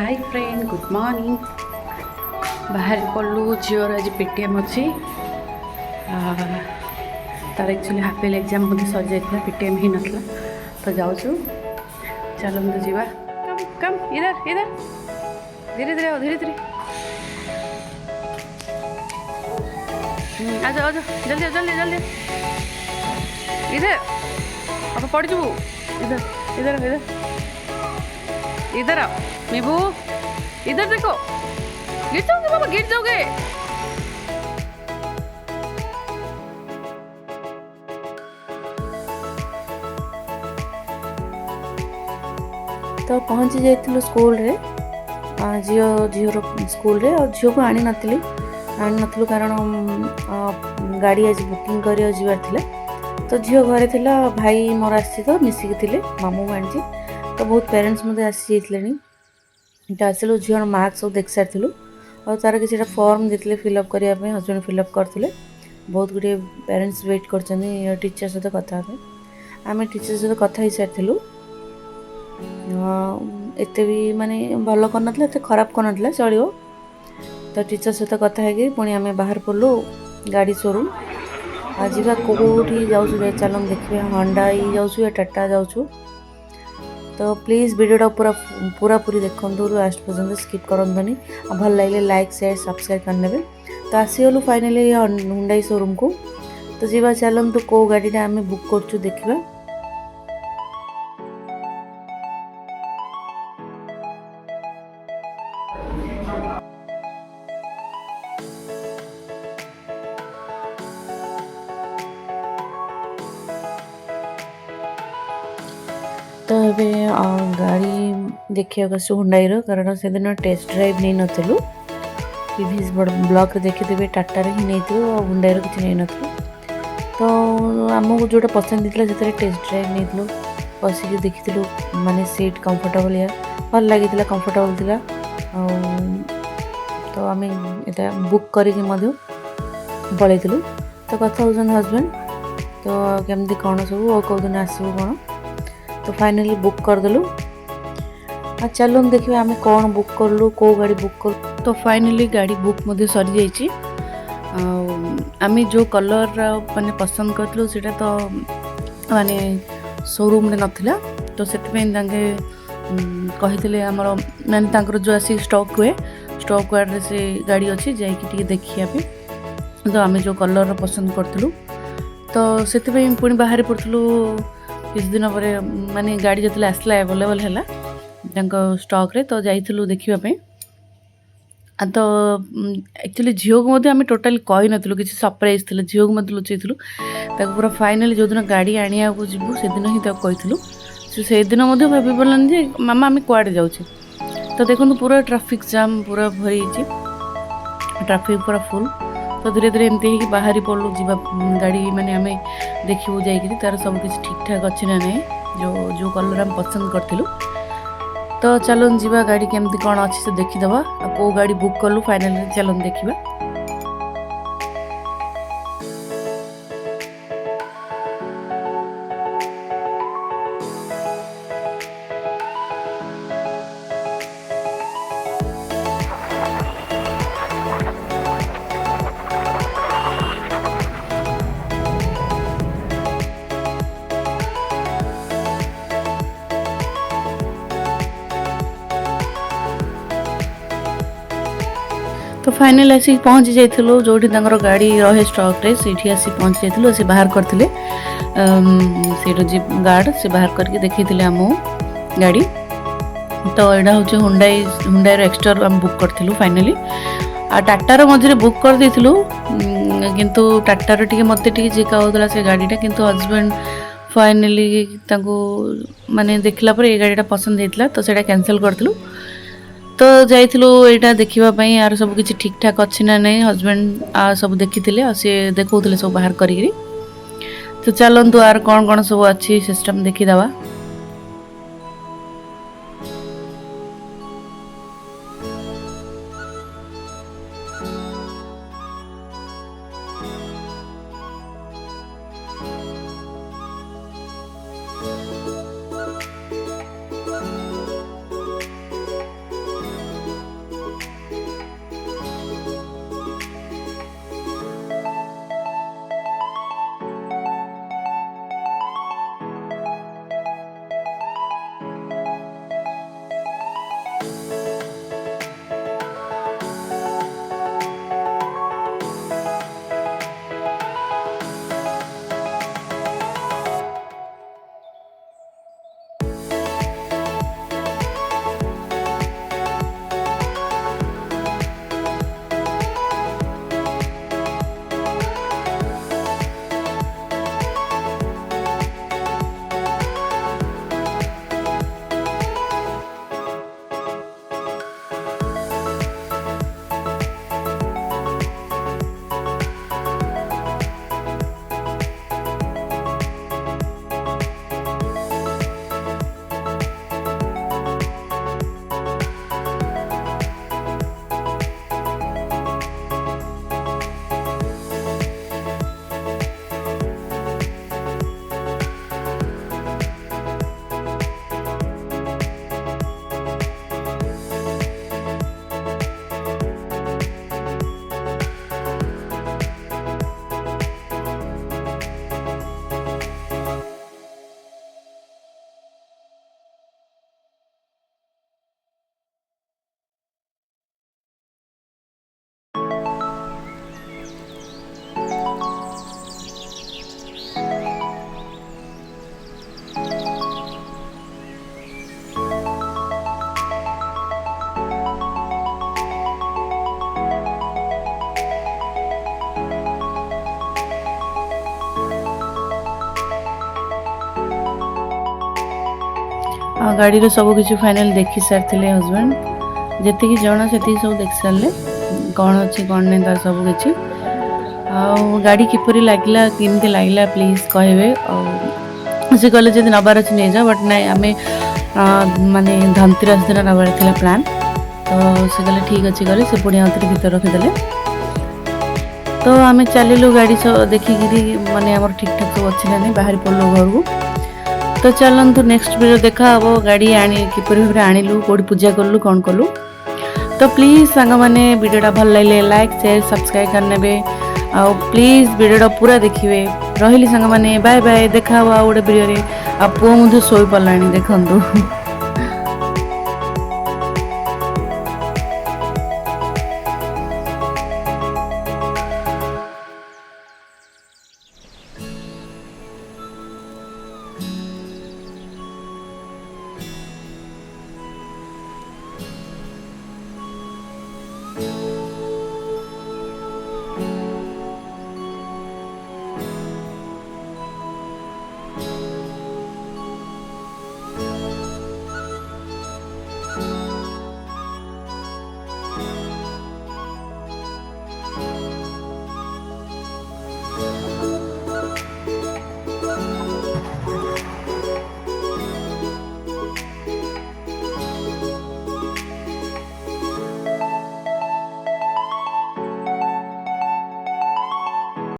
Hi friend good morning. बाहर पड़ू झीवर आज पेटीएम अच्छी तार एक्चुअली हाफिल एग्जाम मुझे सर जाता पेटीएम ही नाला तो जाऊँ चलते जीवा कम कम इधर इधर धीरे धीरे आओ धीरे धीरे आ जाओ जल्दी जल्दी जल्दी इधर अब पड़ जाऊ इधर इधर इधर इधर आओ मिबू इधर देखो गिर जाओगे बाबा गिर जाओगे। तो पहुँची जाइलु स्कूल रे झीर स्कूल रे और झील को आनी नथिलु कारण गाड़ी आज बुकिंग कर तो झील घरे थिला भाई मोर आसी तो मिसिक थिले मामू आनी तो बहुत पेरेंट्स मते आसी जाइतलेनी इटा आसिलु झील मार्क्स सब देख सारिलु और तार कि फॉर्म देते फिलअप करने हजबैंड फिलअप करते बहुत गुटे पेरेंट्स वेट कर टीचर सहित कथा आम टीचर सहित कथा ही सारी एत भी माने भल कर खराब कर चलो तो टीचर सहित कथा है पुणी आम बाहर पड़ू गाड़ी शोरूम आज कौटी जाऊँ चलन देखिए हंडाई जाऊँ या टाटा जाऊँ तो प्लीज़ वीडियोटा पूरा पूरी देखूँ लास्ट पर्यंत स्किप करनी भल लगे लाइक शेयर सब्सक्राइब करने तो आसीगलु फाइनाली हुंडई शोरूम को तो जीवा चलतु कौ गाड़ीटा आम बुक करछु देखिबा। तो ये गाड़ी देखिए हुंडाई कारण से दिन टेस्ट ड्राइव नहीं नथिलु प्रीवियस ब्लॉग देखिथे टाटा ही नहीं हुंडाई किसी नहीं नथिलु तो आमको जोटा पसंद होता टेस्ट ड्राइव नहीं बसिक देखी माने सीट कंफर्टेबल या भल लगी कंफर्टेबल थिला तो आम ये बुक करके पलैलु तो कथा होसन हजबैंड तो केमती कौन सब और कौ दिन आसबू कौन तो फाइनली बुक करदेलु चलो देखिए आम कौन बुक कलु कौ गाड़ी बुक कर तो फाइनली गाड़ी बुक सरी जाइए आम जो कलर माने पसंद करूँ से तो माने शोरूम रे नथिला तो से कही आमर माने जो आसी स्टॉक हुए स्टॉक वार्ड से गाड़ी अच्छी जाकि देखिया तो आम जो कलर पसंद करूँ तो से पुणी बाहर पड़ू किस दिन पर माने गाड़ी जो आसला अवेलेबल है स्टॉक रे तो जाइलु देखापी तो एक्चुअली झील को आम टोटाली कही नु कि सरप्राइज थी झील को मत लुचेलु पूरा फाइनाली जो दिन गाड़ी आने को जीवु से दिन ही कही से दिन भाभी बोलानी जे मामा आम कुआड़े जाऊँ तो देखो पूरा ट्रैफिक जाम पूरा भरी ट्रैफिक पूरा फुल तो धीरे धीरे एमती बाहरी पड़ू जीवा गाड़ी माने आम देखू जाकि तार सब किसी ठीक ठाक अच्छी ना नहीं जो कलर आम पसंद करूँ तो चलन जीवा गाड़ी केमती कौन अच्छी से देखीदबा कौ गाड़ी बुक कलु फाइनली चलन देखा। तो फाइनल आसिक पहुँची जाइलु जो गाड़ी रहे स्टॉक रे से आसी पहुँची जाइलु से बाहर करते से गार्ड से बाहर करके देखी आम गाड़ी तो यहाँ हूँ हुंडाई एक्स्ट्रा आम बुक करूँ फाइनाली आ टाटार मझे बुक कर देलु किंतु टाटार टी मत झिका होता से गाड़ीटा किंतु हजबैंड फाइनाली माने देखला पर ये गाड़ीटा पसंद होता तो सेटा कैंसल करूँ तो जाइलु यहाँ देखापी यार सब किसी ठीक ठाक अच्छी ना नहीं हजबैंड सब देखी सी देखते सब बाहर करी तो चलतु आर कौन कौन सब अच्छी सिस्टम देखीदबा। गाड़ी सब किसी फाइनल देखी सारी हजबैंड जी जन से सब देख सारे कौन अच्छी कौन नहीं तार सब किसी गाड़ी किपरि लगला केमती लगला प्लीज कहे से कहले जब नबार अच्छे नहीं जा बट नाई आम माने धनतेरस दिन नबार थी प्लान तो से कहले ठीक अच्छे गले से पुणी आउे भर रखीदे तो आम चलू गाड़ी सब देखिकी माने आम ठीक ठाक सब अच्छे ना बाहर पड़लु घर को तो चलतु नेक्स्ट वीडियो देखा हम गाड़ी आनी किपर भाव आणिलु कौटी पूजा कलु कौन कलु तो प्लीज सांग मैंने वीडियोटा भल लगे लाइक शेयर सब्सक्राइब करने आ प्लीज वीडियोटा पूरा देखिए रही सांग मैंने बाय बाय देखा आ गोटे वीडियो आ पुओ मुझे शोई पड़ा देखु।